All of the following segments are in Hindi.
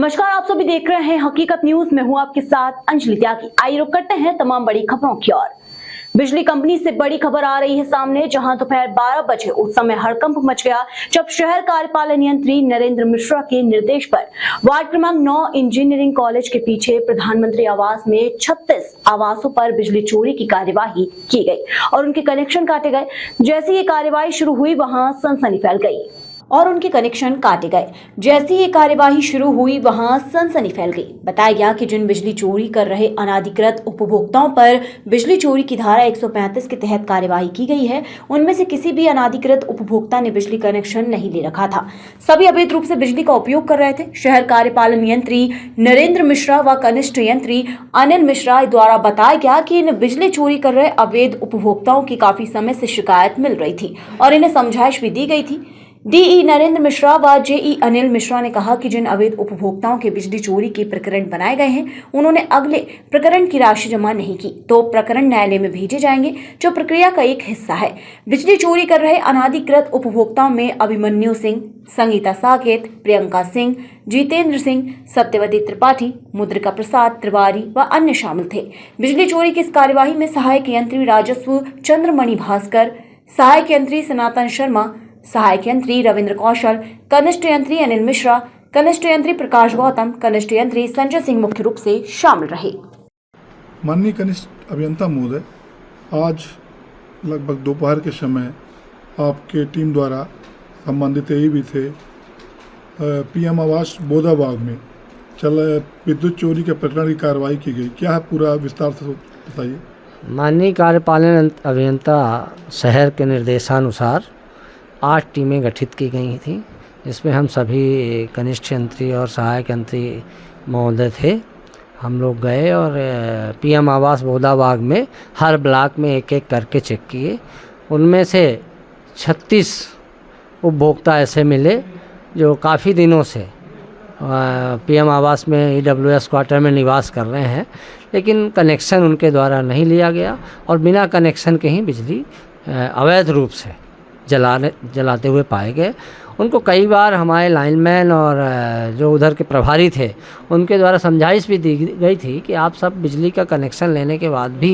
नमस्कार, आप सभी देख रहे हैं हकीकत न्यूज। मैं हूं आपके साथ अंजलि त्यागी। आइए रुक करते हैं तमाम बड़ी खबरों की ओर। बिजली कंपनी से बड़ी खबर आ रही है सामने, जहां दोपहर 12 बजे उस समय हड़कंप मच गया जब शहर कार्यपालन यंत्री नरेंद्र मिश्रा के निर्देश पर वार्ड क्रमांक 9 इंजीनियरिंग कॉलेज के पीछे प्रधानमंत्री आवास में 36 आवासों पर बिजली चोरी की कार्यवाही की गई और उनके कनेक्शन काटे गए। जैसे ये कार्यवाही शुरू हुई, वहां सनसनी फैल गई और उनके कनेक्शन काटे गए। जैसी ये कार्यवाही शुरू हुई, वहां सनसनी फैल गई। बताया गया कि जिन बिजली चोरी कर रहे अनाधिकृत उपभोक्ताओं पर बिजली चोरी की धारा 135 के तहत कार्यवाही की गई है, उनमें से किसी भी अनाधिकृत उपभोक्ता ने बिजली कनेक्शन नहीं ले रखा था। सभी अवैध रूप से बिजली का उपयोग कर रहे थे। शहर कार्यपालन यंत्री नरेंद्र मिश्रा व कनिष्ठ यंत्री अनिल मिश्रा द्वारा बताया गया कि इन बिजली चोरी कर रहे अवैध उपभोक्ताओं की काफी समय से शिकायत मिल रही थी और इन्हें समझाइश भी दी गई थी। डीई नरेंद्र मिश्रा व जेई अनिल मिश्रा ने कहा कि जिन अवैध उपभोक्ताओं के बिजली चोरी के प्रकरण बनाए गए हैं, उन्होंने अगले प्रकरण की राशि जमा नहीं की तो प्रकरण न्यायालय में भेजे जाएंगे, जो प्रक्रिया का एक हिस्सा है। बिजली चोरी कर रहे अनाधिकृत उपभोक्ताओं में अभिमन्यु सिंह, संगीता साकेत, प्रियंका सिंह, जितेंद्र सिंह, सत्यवती त्रिपाठी, मुद्रिका प्रसाद तिवारी व अन्य शामिल थे। बिजली चोरी की इस कार्यवाही में सहायक यंत्री राजस्व चंद्रमणि भास्कर, सहायक यंत्री सनातन शर्मा, सहायक यंत्री रविंद्र कौशल, कनिष्ठ यंत्री अनिल मिश्रा, कनिष्ठ यंत्री प्रकाश गौतम, कनिष्ठ यंत्री संजय सिंह मुख्य रूप से शामिल रहे। माननीय कनिष्ठ अभियंता महोदय, आज लगभग दोपहर के समय आपके टीम द्वारा संबंधित यही भी थे पीएम आवास बोदाबाग में चल विद्युत चोरी के प्रकरण की कार्रवाई की गई। क्या है पूरा विस्तार से बताइए। माननीय कार्यपालन अभियंता शहर के निर्देशानुसार 8 टीमें गठित की गई थी, जिसमें हम सभी कनिष्ठ यंत्री और सहायक यंत्री महोदय थे। हम लोग गए और पीएम आवास बोदाबाग में हर ब्लॉक में एक एक करके चेक किए। उनमें से 36 उपभोक्ता ऐसे मिले जो काफ़ी दिनों से पीएम आवास में EWS क्वार्टर में निवास कर रहे हैं, लेकिन कनेक्शन उनके द्वारा नहीं लिया गया और बिना कनेक्शन के ही बिजली अवैध रूप से जलाते हुए पाए गए। उनको कई बार हमारे लाइनमैन और जो उधर के प्रभारी थे उनके द्वारा समझाइश भी दी गई थी कि आप सब बिजली का कनेक्शन लेने के बाद भी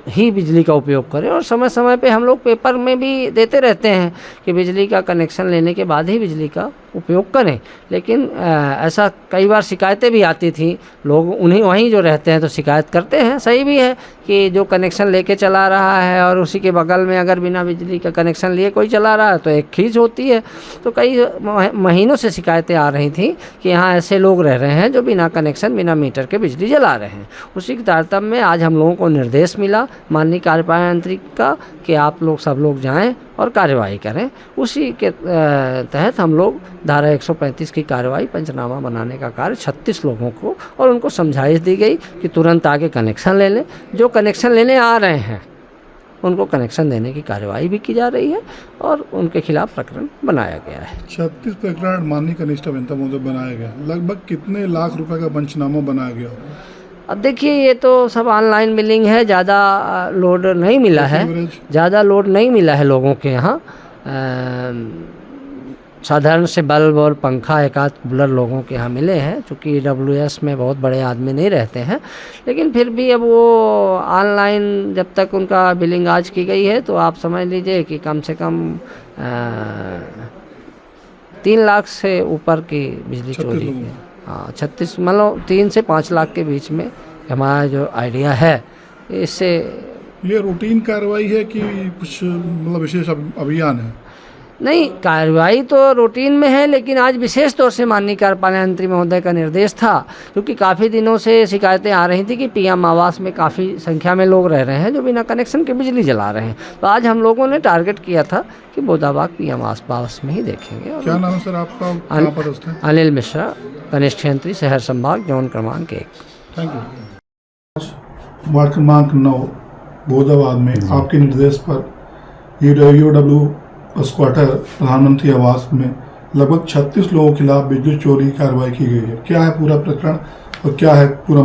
ही बिजली का उपयोग करें, और समय समय पे हम लोग पेपर में भी देते रहते हैं कि बिजली का कनेक्शन लेने के बाद ही बिजली का उपयोग करें। लेकिन ऐसा कई बार शिकायतें भी आती थी। लोग वहीं जो रहते हैं तो शिकायत करते हैं। सही भी है कि जो कनेक्शन लेके चला रहा है और उसी के बगल में अगर बिना बिजली का कनेक्शन लिए कोई चला रहा है तो एक खींच होती है। तो कई महीनों से शिकायतें आ रही थी कि यहाँ ऐसे लोग रह रहे हैं जो बिना कनेक्शन बिना मीटर के बिजली जला रहे हैं। उसी के तारतम्य में आज हम लोगों को निर्देश मिला माननीय कार्यपालन यंत्री का कि आप लोग सब लोग जाएं और कार्यवाही करें। उसी के तहत हम लोग धारा 135 की कार्रवाई पंचनामा बनाने का कार्य 36 लोगों को और उनको समझाइश दी गई कि तुरंत आके कनेक्शन ले लें। जो कनेक्शन लेने आ रहे हैं उनको कनेक्शन देने की कार्यवाही भी की जा रही है और उनके खिलाफ प्रकरण बनाया गया है। 36 प्रकरण माननीय कनिष्ठ अभियंता महोदय बनाया गया। लगभग कितने लाख रुपए का पंचनामा बनाया गया? अब देखिए, ये तो सब ऑनलाइन बिलिंग है, ज़्यादा लोड नहीं मिला है, लोगों के यहाँ। साधारण से बल्ब और पंखा एक आध कूलर लोगों के यहाँ मिले हैं, चूँकि EWS में बहुत बड़े आदमी नहीं रहते हैं। लेकिन फिर भी अब वो ऑनलाइन जब तक उनका बिलिंग आज की गई है तो आप समझ लीजिए कि कम से कम 3 लाख से ऊपर की बिजली चोरी है। हाँ, 36 मतलब 3 से 5 लाख के बीच में हमारा जो आइडिया है। इससे ये रूटीन कार्रवाई है कि कुछ मतलब विशेष अभियान है? नहीं, कार्रवाई तो रूटीन में है, लेकिन आज विशेष तौर से माननीय कार्यपालन यंत्री महोदय का निर्देश था, क्योंकि काफ़ी दिनों से शिकायतें आ रही थी कि पीएम आवास में काफ़ी संख्या में लोग रह रहे हैं जो बिना कनेक्शन के बिजली जला रहे हैं। तो आज हम लोगों ने टारगेट किया था कि बोदाबाग पीएम आवास में ही देखेंगे। क्या नाम है सर आपका? अनिल मिश्रा, कनिष्ठ यंत्री शहर संभाग, जोन क्रमांक 1। Thank you. वार्ड क्रमांक 9 बोदाबाग में आपके निर्देश पर EWS क्वार्टर प्रधानमंत्री आवास में लगभग 36 लोगों के खिलाफ बिजली चोरी की कार्रवाई की गई है। क्या है पूरा प्रकरण और क्या है पूरा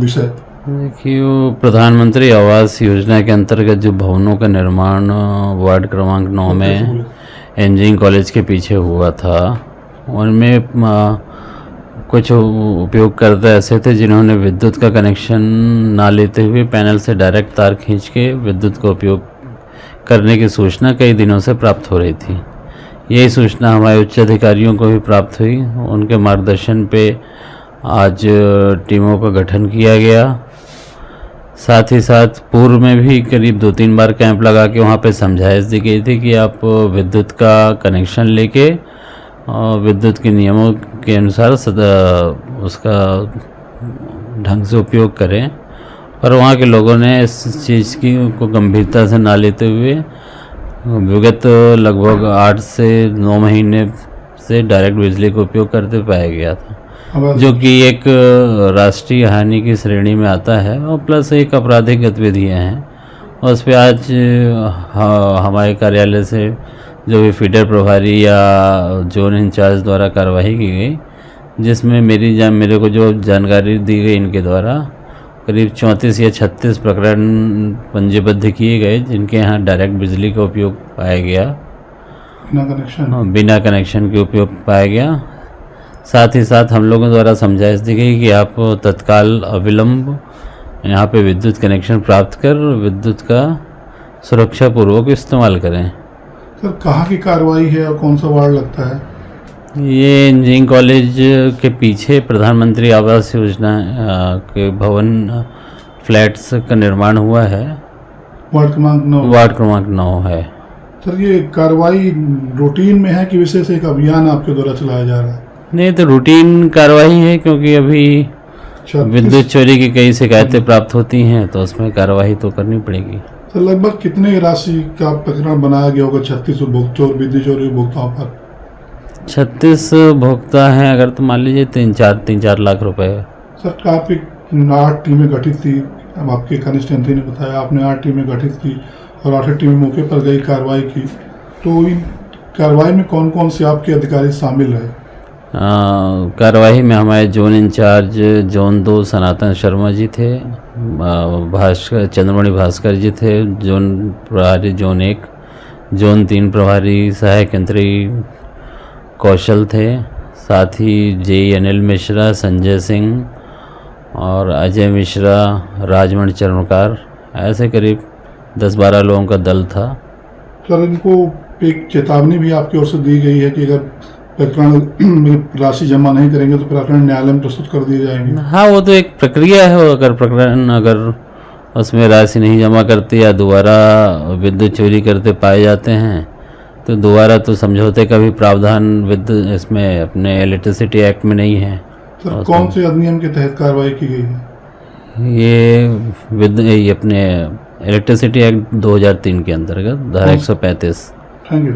विषय? देखिए, प्रधानमंत्री आवास योजना के अंतर्गत जो भवनों का निर्माण वार्ड क्रमांक 9 में इंजीनियरिंग कॉलेज के पीछे हुआ था, उनमें कुछ उपयोगकर्ता ऐसे थे जिन्होंने विद्युत का कनेक्शन ना लेते हुए पैनल से डायरेक्ट तार खींच के विद्युत का उपयोग करने की सूचना कई दिनों से प्राप्त हो रही थी। यही सूचना हमारे उच्च अधिकारियों को भी प्राप्त हुई। उनके मार्गदर्शन पे आज टीमों का गठन किया गया। साथ ही साथ पूर्व में भी करीब 2-3 बार कैंप लगा के वहाँ पे समझाइश दी गई थी कि आप विद्युत का कनेक्शन लेके विद्युत के नियमों के अनुसार उसका ढंग से उपयोग करें, पर वहाँ के लोगों ने इस चीज़ की को गंभीरता से ना लेते हुए विगत लगभग 8 से 9 महीने से डायरेक्ट बिजली का उपयोग करते पाया गया था, जो कि एक राष्ट्रीय हानि की श्रेणी में आता है और प्लस एक आपराधिक गतिविधियाँ हैं। और उस पर आज हमारे कार्यालय से जो भी फीडर प्रभारी या जोन इंचार्ज द्वारा कार्रवाई की गई, जिसमें मेरे को जो जानकारी दी गई इनके द्वारा करीब 34 या 36 प्रकरण पंजीबद्ध किए गए जिनके यहाँ डायरेक्ट बिजली का उपयोग पाया गया, बिना कनेक्शन के उपयोग पाया गया। साथ ही साथ हम लोगों द्वारा समझाइश दी गई कि आप तत्काल अविलंब यहाँ पे विद्युत कनेक्शन प्राप्त कर विद्युत का सुरक्षापूर्वक इस्तेमाल करें। सर, कहाँ की कार्रवाई है और कौन सा वार्ड लगता है? ये इंजीनियरिंग कॉलेज के पीछे प्रधानमंत्री आवास योजना के भवन फ्लैट्स का निर्माण हुआ है। वार्ड क्रमांक 9 है। सर, ये कार्रवाई रूटीन में है कि विशेष एक अभियान आपके द्वारा चलाया जा रहा है? नहीं, तो रूटीन कार्रवाई है क्योंकि अभी विद्युत चोरी की कई शिकायतें प्राप्त होती हैं तो उसमें कार्रवाई तो करनी पड़ेगी। सर, लगभग कितने राशि का प्रकरण बनाया गया होगा 36 उपभोक्ताओं और विद्युत चोरी उपभोक्ताओं पर? 36 भोक्ता हैं अगर तो मान लीजिए 3-4 लाख रुपए। सर, आपकी 8 टीमें गठित थी, अब आपके कनिष्ठ मंत्री ने बताया आपने 8 टीमें गठित की और 8 टीमें मौके पर गई, कार्रवाई की। तो इन कार्रवाई में कौन कौन से आपके अधिकारी शामिल रहे? कार्रवाई में हमारे जोन इंचार्ज जोन 2 सनातन शर्मा जी थे, चंद्रमणि भास्कर जी थे, जोन प्रभारी जोन 1, जोन 3 प्रभारी सहायक यंत्री कौशल थे, साथ ही जेई अनिल मिश्रा, संजय सिंह और अजय मिश्रा, राजमण चरणकार, ऐसे करीब 10-12 लोगों का दल था। सर, इनको एक चेतावनी भी आपकी ओर से दी गई है कि अगर प्रकरण में राशि जमा नहीं करेंगे तो प्रकरण न्यायालय में प्रस्तुत कर दिए जाएंगे? हाँ, वो तो एक प्रक्रिया है। अगर प्रकरण उसमें राशि नहीं जमा करते या दोबारा विद्युत चोरी करते पाए जाते हैं तो दोबारा तो समझौते का भी प्रावधान विद्युत इसमें अपने इलेक्ट्रिसिटी एक्ट में नहीं है। सर, कौन से अधिनियम के तहत कार्रवाई की गई है? ये अपने इलेक्ट्रिसिटी एक्ट 2003 के अंतर्गत धारा 135। Thank you.